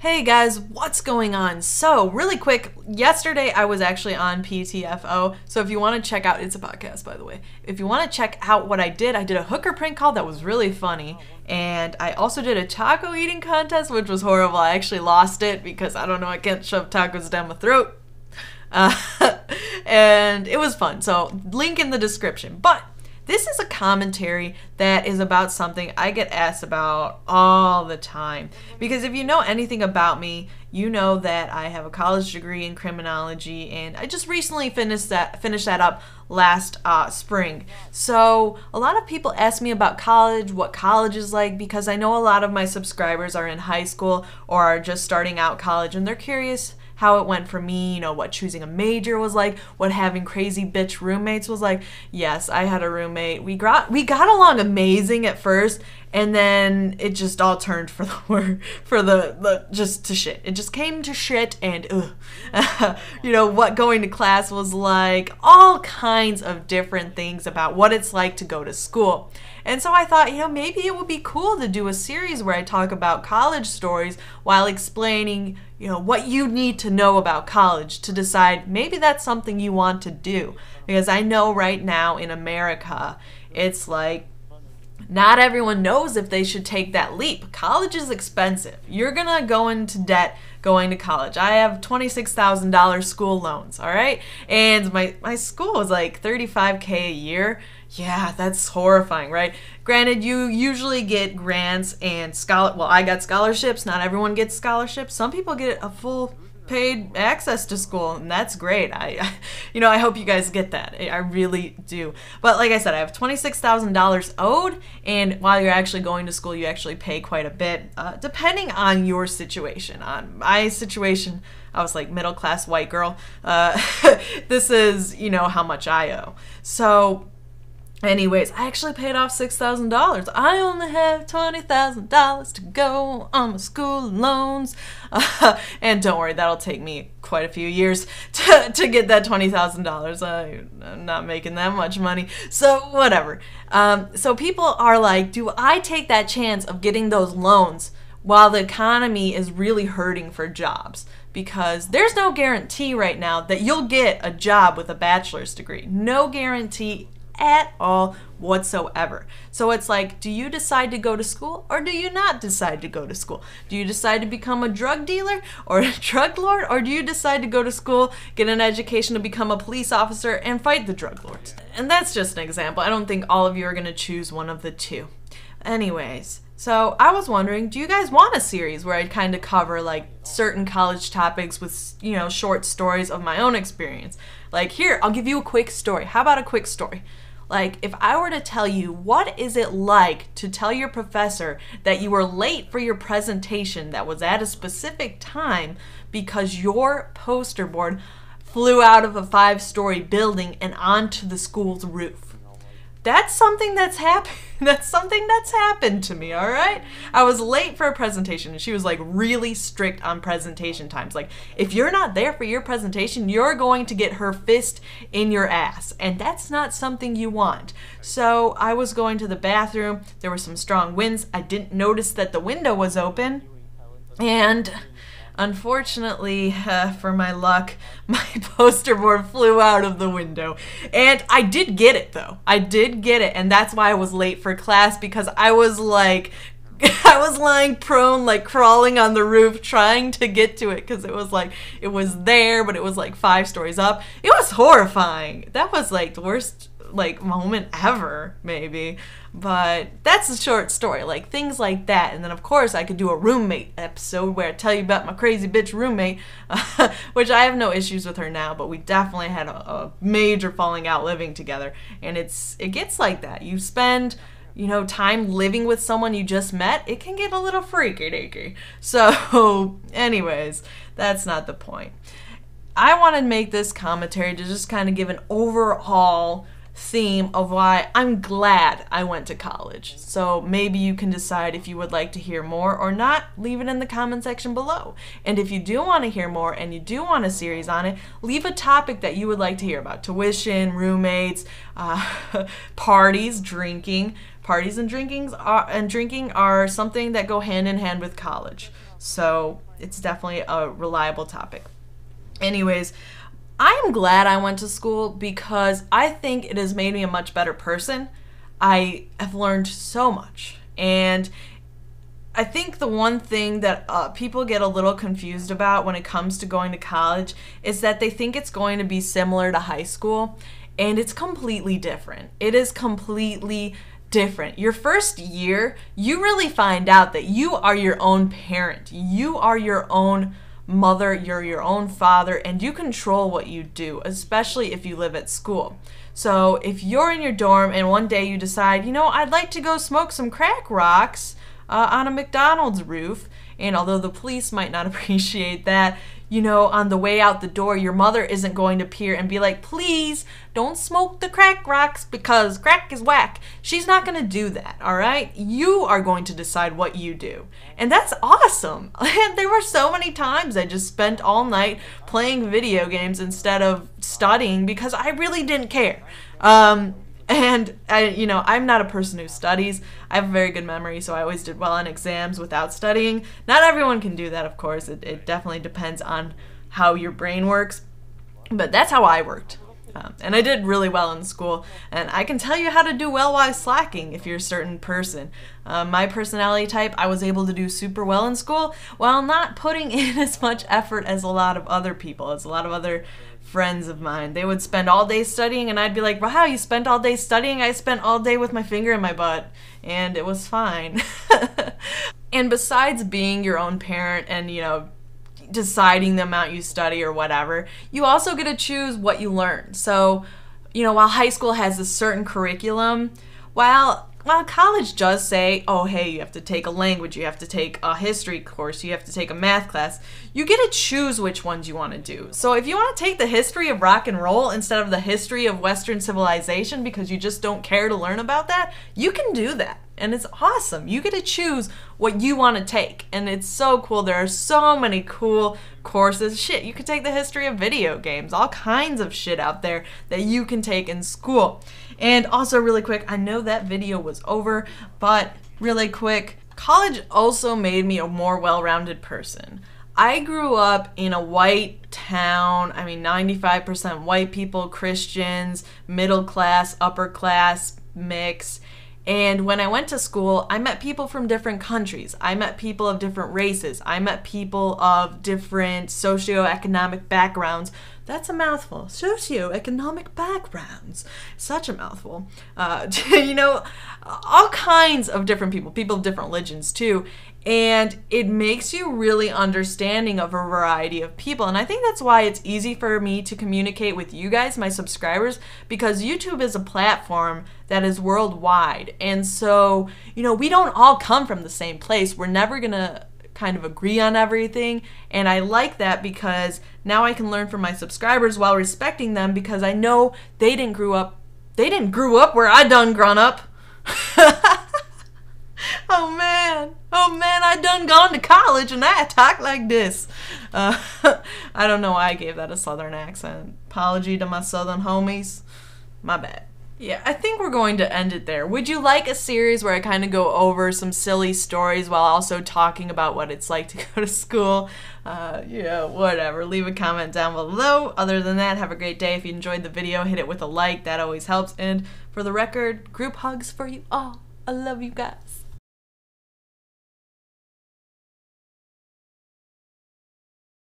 Hey guys, what's going on? So, really quick, yesterday I was actually on PTFO. So if you want to check out, it's a podcast by the way. If you want to check out what I did a hooker prank call that was really funny. And I also did a taco eating contest, which was horrible. I actually lost it because I don't know, I can't shove tacos down my throat. And it was fun. So link in the description. But this is a commentary that is about something I get asked about all the time. Because if you know anything about me, you know that I have a college degree in criminology, and I just recently finished that up last spring. So a lot of people ask me about college, what college is like, because I know a lot of my subscribers are in high school or are just starting out college, and they're curious how it went for me, you know, what choosing a major was like, what having crazy bitch roommates was like. Yes, I had a roommate. We got along amazing at first, and then it just all turned for just to shit. It just came to shit, and you know, what going to class was like, all kinds of different things about what it's like to go to school. And so I thought, you know, maybe it would be cool to do a series where I talk about college stories while explaining, you know, what you need to know about college to decide maybe that's something you want to do. Because I know right now in America, it's like, not everyone knows if they should take that leap. College is expensive. You're gonna go into debt going to college. I have $26,000 school loans, all right? And my school was like $35K a year. Yeah, that's horrifying, right? Granted, you usually get grants and I got scholarships. Not everyone gets scholarships. Some people get a full paid access to school, and that's great. You know, I hope you guys get that. I really do. But like I said, I have $26,000 owed, and while you're actually going to school, you actually pay quite a bit, depending on your situation. On my situation, I was like middle class white girl. This is, you know, how much I owe. So anyways, I actually paid off $6,000. I only have $20,000 to go on my school loans. And don't worry, that'll take me quite a few years to get that $20,000. I'm not making that much money. So whatever. So people are like, do I take that chance of getting those loans while the economy is really hurting for jobs? Because there's no guarantee right now that you'll get a job with a bachelor's degree. No guarantee at all whatsoever. So it's like, do you decide to go to school or do you not decide to go to school? Do you decide to become a drug dealer or a drug lord, or do you decide to go to school, get an education to become a police officer and fight the drug lords? And that's just an example. I don't think all of you are going to choose one of the two. Anyways, so I was wondering, do you guys want a series where I'd kind of cover like certain college topics with, you know, short stories of my own experience? Like, here, I'll give you a quick story. How about a quick story? Like, if I were to tell you, what is it like to tell your professor that you were late for your presentation that was at a specific time because your poster board flew out of a 5-story building and onto the school's roof? That's something that's happened. That's something that's happened to me, all right? I was late for a presentation, and she was like really strict on presentation times. Like, if you're not there for your presentation, you're going to get her fist in your ass, and that's not something you want. So I was going to the bathroom. There were some strong winds. I didn't notice that the window was open, and unfortunately, for my luck, my poster board flew out of the window. And I did get it, though. I did get it, and that's why I was late for class, because I was like, I was lying prone, like crawling on the roof, trying to get to it, because it was like, it was there, but it was like 5 stories up. It was horrifying. That was like the worst like moment ever, maybe. But that's a short story, like things like that. And then of course I could do a roommate episode where I tell you about my crazy bitch roommate, which I have no issues with her now, but we definitely had a major falling out living together. And it gets like that. You spend, you know, time living with someone you just met, it can get a little freaky deaky. So anyways, that's not the point. I want to make this commentary to just kind of give an overall theme of why I'm glad I went to college. So maybe you can decide if you would like to hear more or not. Leave it in the comment section below. And if you do want to hear more and you do want a series on it, leave a topic that you would like to hear about. Tuition, roommates, parties, drinking. Parties and drinking are something that go hand in hand with college. So it's definitely a reliable topic. Anyways, I'm glad I went to school because I think it has made me a much better person. I have learned so much. And I think the one thing that people get a little confused about when it comes to going to college is that they think it's going to be similar to high school, and it's completely different. It is completely different. Your first year, you really find out that you are your own parent. You are your own mother, you're your own father, and you control what you do, especially if you live at school. So if you're in your dorm and one day you decide, you know, I'd like to go smoke some crack rocks on a McDonald's roof, and although the police might not appreciate that, you know, on the way out the door, your mother isn't going to appear and be like, please don't smoke the crack rocks because crack is whack. She's not going to do that, all right? You are going to decide what you do. And that's awesome. And there were so many times I just spent all night playing video games instead of studying because I really didn't care. And I'm not a person who studies. I have a very good memory, so I always did well on exams without studying. Not everyone can do that, of course. It definitely depends on how your brain works. But that's how I worked. And I did really well in school. And I can tell you how to do well while slacking if you're a certain person. My personality type, I was able to do super well in school while not putting in as much effort as a lot of other people, as a lot of other friends of mine. They would spend all day studying and I'd be like, wow, you spent all day studying? I spent all day with my finger in my butt and it was fine. And besides being your own parent and, you know, deciding the amount you study or whatever, you also get to choose what you learn. So, you know, while high school has a certain curriculum, while college does say, oh, hey, you have to take a language, you have to take a history course, you have to take a math class, you get to choose which ones you want to do. So if you want to take the history of rock and roll instead of the history of Western civilization because you just don't care to learn about that, you can do that. And it's awesome. You get to choose what you want to take. And it's so cool. There are so many cool courses. Shit, you could take the history of video games. All kinds of shit out there that you can take in school. And also really quick, I know that video was over, but really quick, college also made me a more well-rounded person. I grew up in a white town. I mean, 95% white people, Christians, middle class, upper class, mix. And when I went to school, I met people from different countries. I met people of different races. I met people of different socioeconomic backgrounds. That's a mouthful. Socioeconomic backgrounds. Such a mouthful. You know, all kinds of different people of different religions too. And it makes you really understanding of a variety of people. And I think that's why it's easy for me to communicate with you guys, my subscribers, because YouTube is a platform that is worldwide. And so, you know, we don't all come from the same place. We're never going to kind of agree on everything. And I like that because now I can learn from my subscribers while respecting them because I know they didn't grow up where I done grown up. Oh man, I done gone to college and I talk like this. I don't know why I gave that a southern accent. Apology to my southern homies. My bad. Yeah, I think we're going to end it there. Would you like a series where I kind of go over some silly stories while also talking about what it's like to go to school? Yeah, whatever. Leave a comment down below. Other than that, have a great day. If you enjoyed the video, hit it with a like. That always helps. And for the record, group hugs for you all. I love you guys.